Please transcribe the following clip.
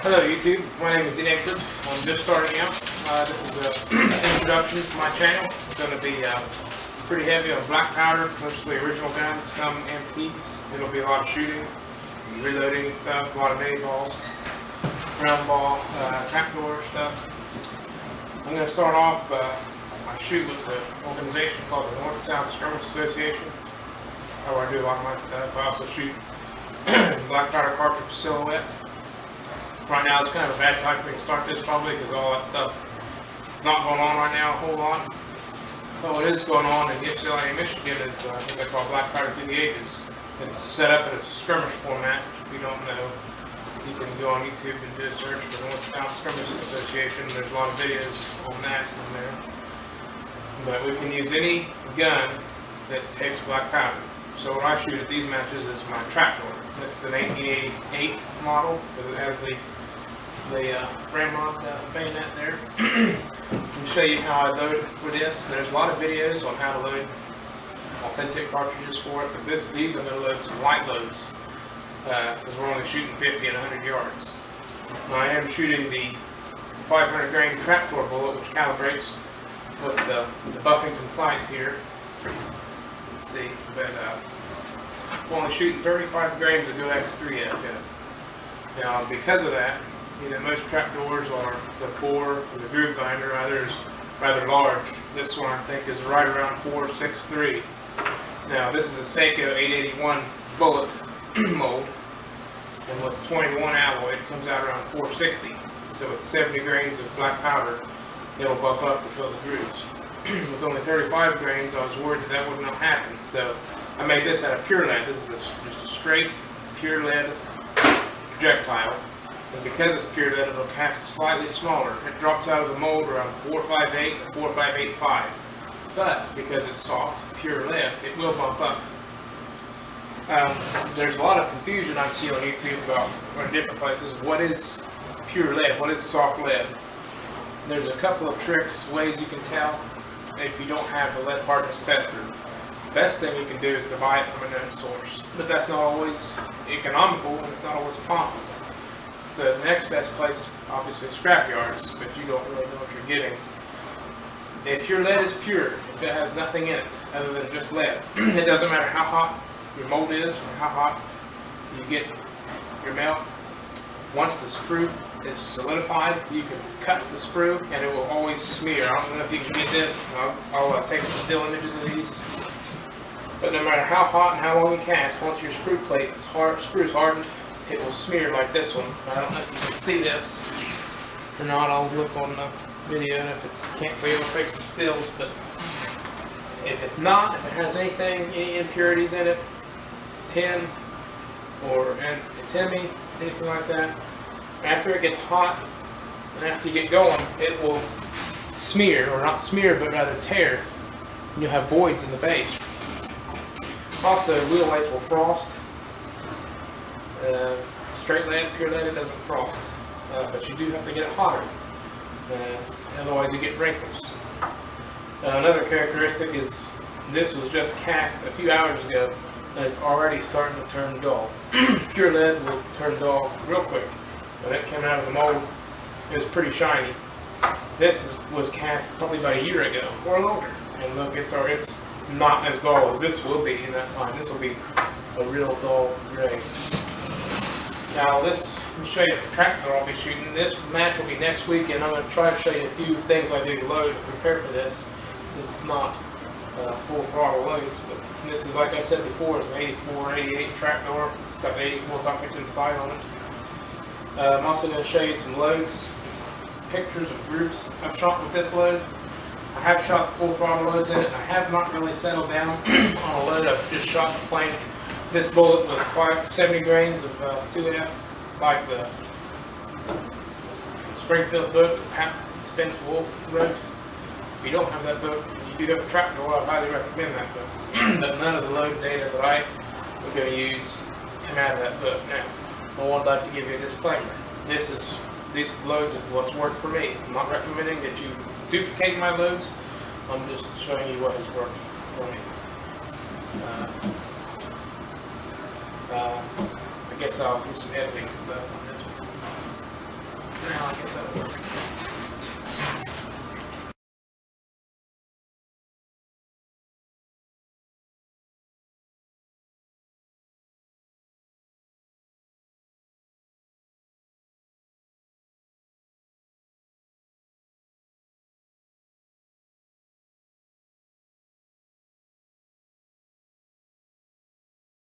Hello YouTube, my name is Edward. I'm just starting out. This is an introduction to my channel. It's going to be pretty heavy on black powder, mostly original guns, some antiques. It'll be a lot of shooting, reloading and stuff, a lot of mini balls, round ball, trapdoor stuff. I'm going to start off, I shoot with an organization called the North-South Skirmish Association. That's where I do a lot of my stuff. I also shoot black powder cartridge silhouette. Right now it's kind of a bad time for me to start this probably because all that stuff is not going on right now a whole lot. But what is going on in Ypsilanti, Michigan is what they call black powder through the ages. It's set up in a skirmish format. If you don't know, you can go on YouTube and do a search for the North-South Skirmish Association. There's a lot of videos on that on there. But we can use any gun that takes black powder. So what I shoot at these matches is my Trapdoor. This is an 1888 model. It has the ramrod bayonet there. I'll show you how I load for this. There's a lot of videos on how to load authentic cartridges for it, but these I'm going to load some light loads because we're only shooting 50 and 100 yards. Now I am shooting the 500 grain Trapdoor bullet, which calibrates with the Buffington sights here. Let's see, but we're only shooting 35 grains of X3F. Now because of that, most trapdoors are the bore or the groove diameter rather large. This one I think is right around 463. Now this is a Seiko 881 bullet mold, and with 21 alloy it comes out around 460. So with 70 grains of black powder, it'll bump up to fill the grooves. With only 35 grains, I was worried that would not happen. So I made this out of pure lead. This is just a straight pure lead projectile. And because it's pure lead, it'll cast slightly smaller. It drops out of the mold around 458 to 4585. But because it's soft, pure lead, it will bump up. There's a lot of confusion I see on YouTube about, or in different places, what is pure lead, what is soft lead. There's a couple of tricks, ways you can tell if you don't have a lead hardness tester. Best thing you can do is to buy it from a known source, but that's not always economical and it's not always possible. So the next best place is obviously scrap yards, but you don't really know what you're getting. If your lead is pure, if it has nothing in it other than just lead, it doesn't matter how hot your mold is or how hot you get your melt. Once the sprue is solidified, you can cut the sprue and it will always smear. I don't know if you can get this. I'll take some still images of these. But no matter how hot and how long you cast, once your sprue plate is sprue is hardened, it will smear like this one. I don't know if you can see this or not. I'll look on the video, and if it can't see it, I'll take some stills. But if it's not, if it has any impurities in it, tin or antimony, anything like that, after it gets hot and after you get going, it will smear, or not smear, but rather tear, and you'll have voids in the base. Also, wheel weights will frost. Straight lead, pure lead, it doesn't frost, but you do have to get it hotter, otherwise you get wrinkles. Another characteristic is this was just cast a few hours ago and it's already starting to turn dull. Pure lead will turn dull real quick. When it came out of the mold, it was pretty shiny. This was cast probably about a year ago or longer, and look, it's not as dull as this will be in that time. This will be a real dull gray. Now let me show you the trapdoor I'll be shooting. This match will be next week, and I'm going to try to show you a few things I do to load and prepare for this, since it's not full throttle loads. But this is, like I said before, it's an 84, 88 trapdoor. It's got the 84 Buffington sight on it. I'm also going to show you some loads, pictures of groups I've shot with this load. I have shot full throttle loads in it. I have not really settled down on a load. I've just shot plain this bullet with 70 grains of 2F, like the Springfield book that Spence Wolf wrote. If you don't have that book and you do have a Trapdoor, I highly recommend that book. But none of the load data that I am going to use come out of that book. Now, I would like to give you a disclaimer. These loads is what's worked for me. I'm not recommending that you duplicate my loads. I'm just showing you what has worked for me. I guess I'll do some editing and stuff on this one. Now I guess that'll work.